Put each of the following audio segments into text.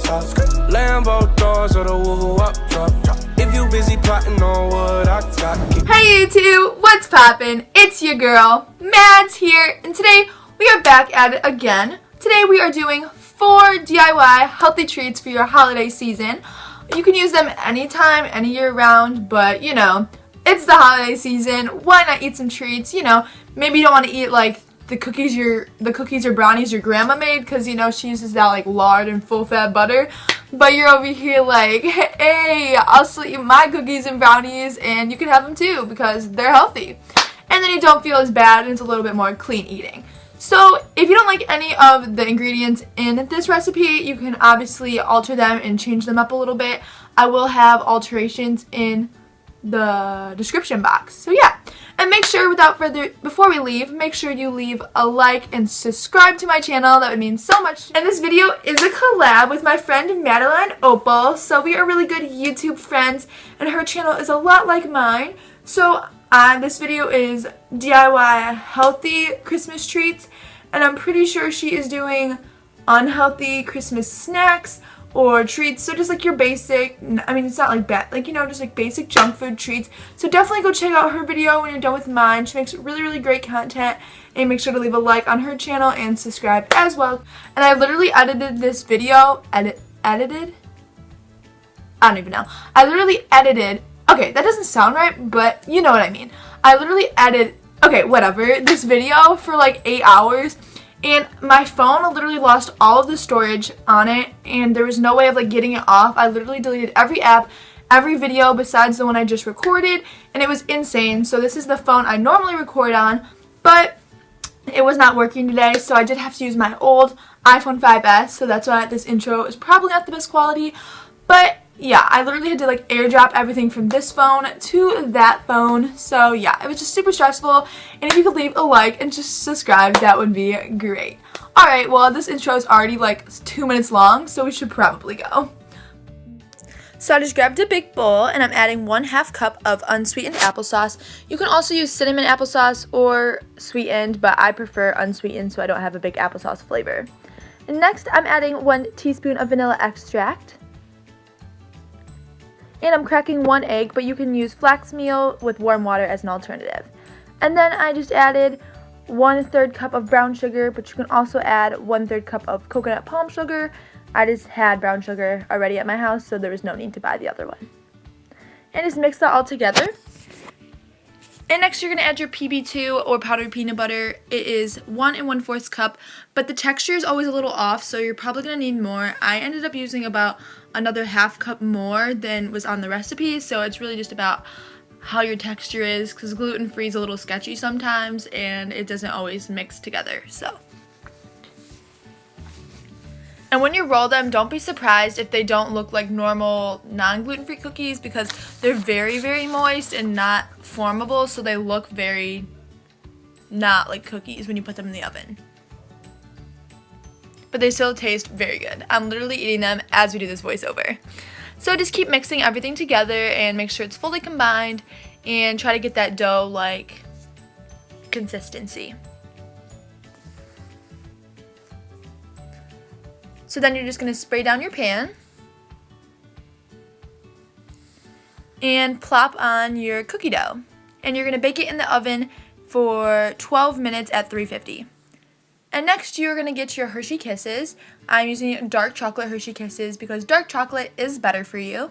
sauce. Lambo doors or the woo up drop. If you busy plotting on what I got. Hey YouTube, what's poppin'? It's your girl, Mads here, and today we are back at it again. Today we are doing 4 DIY healthy treats for your holiday season. You can use them anytime, any year round, but you know, it's the holiday season. Why not eat some treats? You know, maybe you don't want to eat like the cookies or brownies your grandma made because you know she uses that like lard and full fat butter, but you're over here like, hey, I'll still eat my cookies and brownies and you can have them too because they're healthy, and then you don't feel as bad and it's a little bit more clean eating. So if you don't like any of the ingredients in this recipe, you can obviously alter them and change them up a little bit. I will have alterations in the description box. So yeah, and make sure before we leave, make sure you leave a like and subscribe to my channel. That would mean so much. And this video is a collab with my friend Madeline Opal. So we are really good YouTube friends and her channel is a lot like mine. So this video is DIY healthy Christmas treats, and I'm pretty sure she is doing unhealthy Christmas snacks or treats, so just like your basic, I mean it's not like bad, like you know, just like basic junk food treats. So definitely go check out her video when you're done with mine. She makes really great content, and make sure to leave a like on her channel and subscribe as well. And I literally edited this video, edited? I don't even know. I literally edited, okay, that doesn't sound right, but you know what I mean. I literally edited, okay, whatever, this video for like 8 hours. And my phone literally lost all of the storage on it, and there was no way of like getting it off. I literally deleted every app, every video besides the one I just recorded, and it was insane. So this is the phone I normally record on, but it was not working today, so I did have to use my old iPhone 5S, so that's why this intro is probably not the best quality. But yeah, I literally had to like airdrop everything from this phone to that phone. So yeah, it was just super stressful. And if you could leave a like and just subscribe, that would be great. Alright, well this intro is already like 2 minutes long, so we should probably go. So I just grabbed a big bowl and I'm adding 1/2 cup of unsweetened applesauce. You can also use cinnamon applesauce or sweetened, but I prefer unsweetened so I don't have a big applesauce flavor. And next I'm adding 1 teaspoon of vanilla extract. And I'm cracking 1 egg, but you can use flax meal with warm water as an alternative. And then I just added 1/3 cup of brown sugar, but you can also add 1/3 cup of coconut palm sugar. I just had brown sugar already at my house, so there was no need to buy the other one. And just mix that all together. And next you're going to add your PB2 or powdered peanut butter. It is 1 1/4 cup, but the texture is always a little off, so you're probably going to need more. I ended up using about another 1/2 cup more than was on the recipe, so it's really just about how your texture is, because gluten-free is a little sketchy sometimes and it doesn't always mix together. So, and when you roll them, don't be surprised if they don't look like normal non-gluten-free cookies, because they're very moist and not formable, so they look very not like cookies when you put them in the oven. But they still taste very good. I'm literally eating them as we do this voiceover. So just keep mixing everything together and make sure it's fully combined, and try to get that dough like consistency. So then you're just going to spray down your pan and plop on your cookie dough. And you're going to bake it in the oven for 12 minutes at 350. And next you're going to get your Hershey Kisses. I'm using dark chocolate Hershey Kisses because dark chocolate is better for you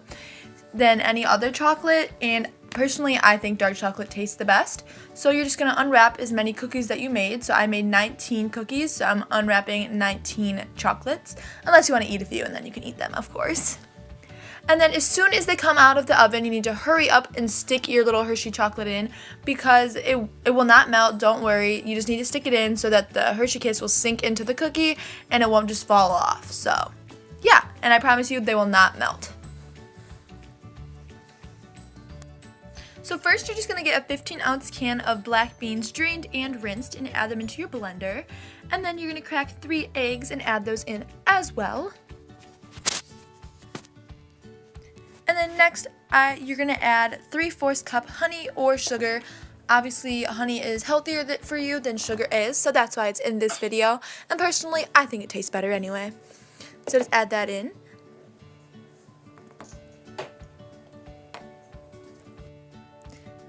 than any other chocolate, and personally I think dark chocolate tastes the best. So you're just going to unwrap as many cookies that you made. So I made 19 cookies, so I'm unwrapping 19 chocolates, unless you want to eat a few and then you can eat them, of course. And then as soon as they come out of the oven, you need to hurry up and stick your little Hershey chocolate in, because it will not melt, don't worry. You just need to stick it in so that the Hershey Kiss will sink into the cookie and it won't just fall off. So yeah, and I promise you they will not melt. So first you're just going to get a 15-ounce can of black beans drained and rinsed and add them into your blender. And then you're going to crack 3 eggs and add those in as well. And then next, you're going to add 3/4 cup honey or sugar. Obviously, honey is healthier for you than sugar is, so that's why it's in this video. And personally, I think it tastes better anyway. So just add that in.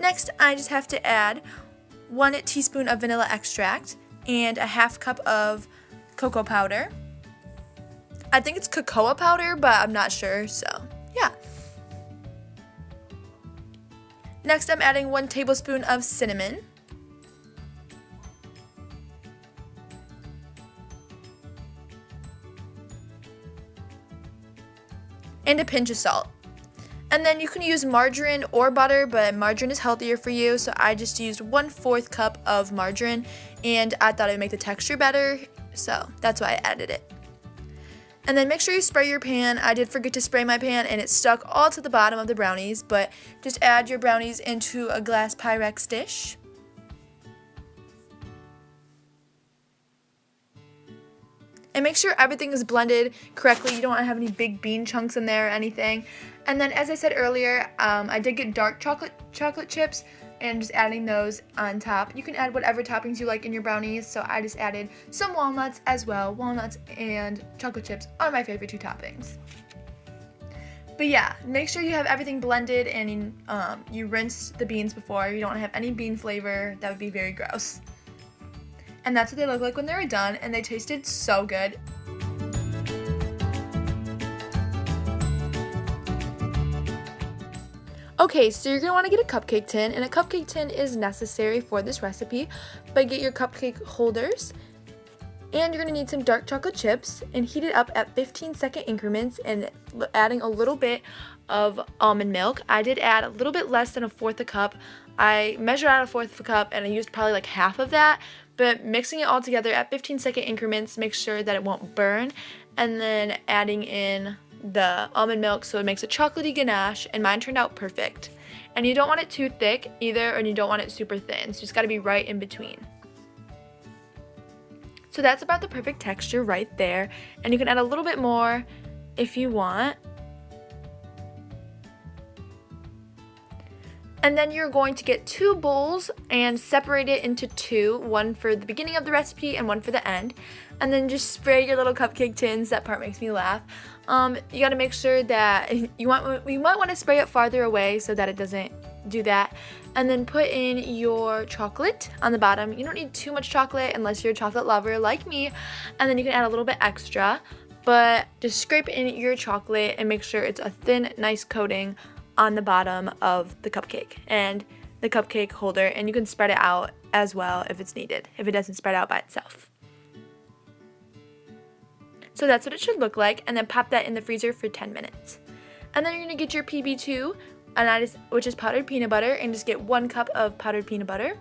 Next, I just have to add 1 teaspoon of vanilla extract and a 1/2 cup of cocoa powder. I think it's cocoa powder, but I'm not sure, so yeah. Next, I'm adding 1 tablespoon of cinnamon. And a pinch of salt. And then you can use margarine or butter, but margarine is healthier for you, so I just used 1/4 cup of margarine, and I thought it would make the texture better, so that's why I added it. And then make sure you spray your pan. I did forget to spray my pan, and it stuck all to the bottom of the brownies, but just add your brownies into a glass Pyrex dish. And make sure everything is blended correctly. You don't want to have any big bean chunks in there or anything. And then, as I said earlier, I did get dark chocolate chips and just adding those on top. You can add whatever toppings you like in your brownies, so I just added some walnuts as well. Walnuts and chocolate chips are my favorite 2 toppings. But yeah, make sure you have everything blended and you rinse the beans before. You don't have any bean flavor. That would be very gross. And that's what they look like when they were done, and they tasted so good. Okay, so you're going to want to get a cupcake tin, and a cupcake tin is necessary for this recipe, but get your cupcake holders, and you're going to need some dark chocolate chips, and heat it up at 15-second increments, and adding a little bit of almond milk. I did add a little bit less than 1/4 cup. I measured out 1/4 cup, and I used probably like half of that, but mixing it all together at 15-second increments, make sure that it won't burn, and then adding in the almond milk so it makes a chocolatey ganache, and mine turned out perfect. And you don't want it too thick either, and you don't want it super thin, so it's got to be right in between. So that's about the perfect texture right there, and you can add a little bit more if you want. And then you're going to get 2 bowls and separate it into 2, one for the beginning of the recipe and one for the end. And then just spray your little cupcake tins. That part makes me laugh. You got to make sure that you might want to spray it farther away so that it doesn't do that. And then put in your chocolate on the bottom. You don't need too much chocolate unless you're a chocolate lover like me. And then you can add a little bit extra, but just scrape in your chocolate and make sure it's a thin, nice coating on the bottom of the cupcake and the cupcake holder, and you can spread it out as well if it's needed, if it doesn't spread out by itself. So that's what it should look like, and then pop that in the freezer for 10 minutes. And then you're going to get your PB2, which is powdered peanut butter, and just get 1 cup of powdered peanut butter.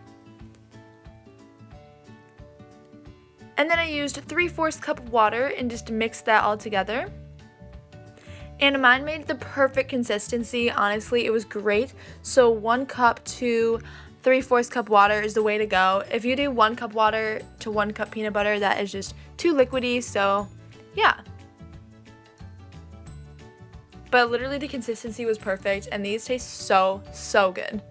And then I used 3/4 cup of water and just mixed that all together. And mine made the perfect consistency. Honestly, it was great. So 1 cup to 3/4 cup water is the way to go. If you do 1 cup water to 1 cup peanut butter, that is just too liquidy, so yeah. But literally the consistency was perfect, and these taste so, so good.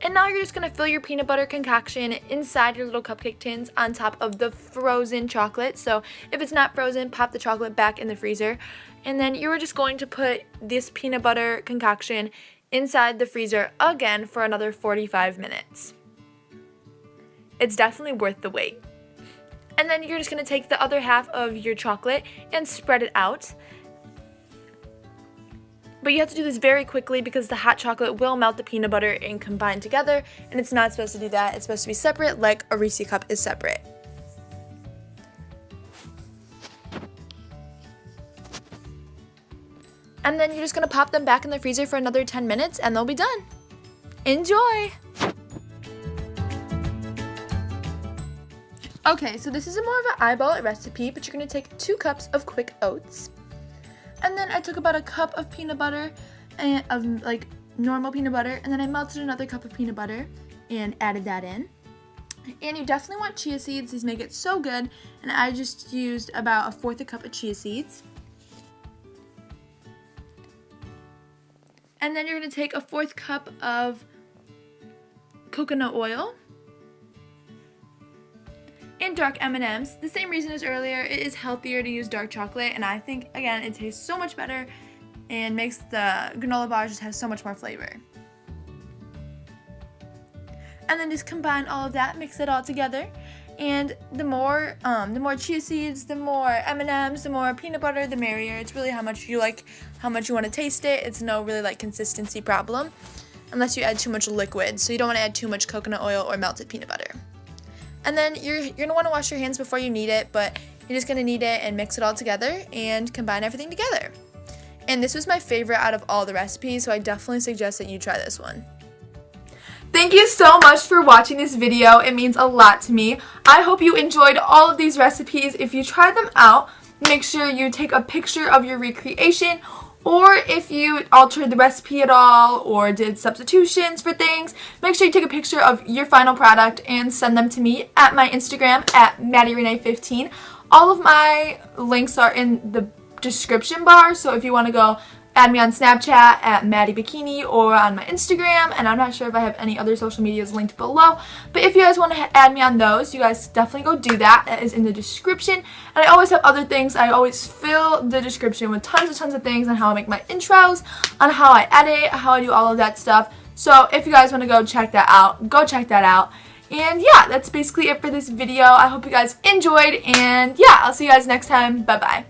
And now you're just going to fill your peanut butter concoction inside your little cupcake tins on top of the frozen chocolate. So if it's not frozen, pop the chocolate back in the freezer. And then you're just going to put this peanut butter concoction inside the freezer again for another 45 minutes. It's definitely worth the wait. And then you're just going to take the other half of your chocolate and spread it out. But you have to do this very quickly because the hot chocolate will melt the peanut butter and combine together, and it's not supposed to do that. It's supposed to be separate, like a Reese cup is separate. And then you're just going to pop them back in the freezer for another 10 minutes, and they'll be done. Enjoy! Okay, so this is more of an eyeball recipe, but you're going to take 2 cups of quick oats. And then I took about a cup of peanut butter, and of like normal peanut butter, and then I melted another cup of peanut butter and added that in. And you definitely want chia seeds. These make it so good. And I just used about 1/4 cup of chia seeds. And then you're going to take a 1/4 cup of coconut oil. and dark M&Ms. The same reason as earlier, it is healthier to use dark chocolate, and I think, again, it tastes so much better and makes the granola bars just have so much more flavor. And then just combine all of that, mix it all together. And the more chia seeds, the more M&Ms, the more peanut butter, the merrier. It's really how much you want to taste it. It's no really like consistency problem, unless you add too much liquid. So you don't want to add too much coconut oil or melted peanut butter. And then you're gonna want to wash your hands before you knead it, but you're just gonna knead it and mix it all together and combine everything together. And this was my favorite out of all the recipes, so I definitely suggest that you try this one. Thank you so much for watching this video. It means a lot to me. I hope you enjoyed all of these recipes. If you try them out, make sure you take a picture of your recreation, or if you altered the recipe at all or did substitutions for things, make sure you take a picture of your final product and send them to me at my Instagram at MaddyRenee15. All of my links are in the description bar, so if you want to go add me on Snapchat at Maddy Bikini or on my Instagram, and I'm not sure if I have any other social medias linked below, but if you guys want to add me on those, you guys definitely go do that. That is in the description. And I always have other things. I always fill the description with tons of things on how I make my intros, on how I edit, how I do all of that stuff. So if you guys want to go check that out, go check that out. And yeah, that's basically it for this video. I hope you guys enjoyed, and yeah, I'll see you guys next time. Bye-bye.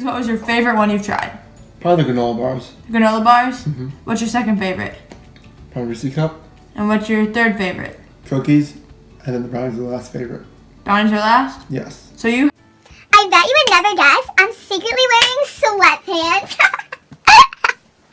What was your favorite one you've tried? Probably the granola bars. The granola bars? Mm-hmm. What's your second favorite? Probably Reese's Cup. And what's your third favorite? Cookies. And then the brownies are the last favorite. Brownies are last? Yes. So you? I bet you would never guess I'm secretly wearing sweatpants.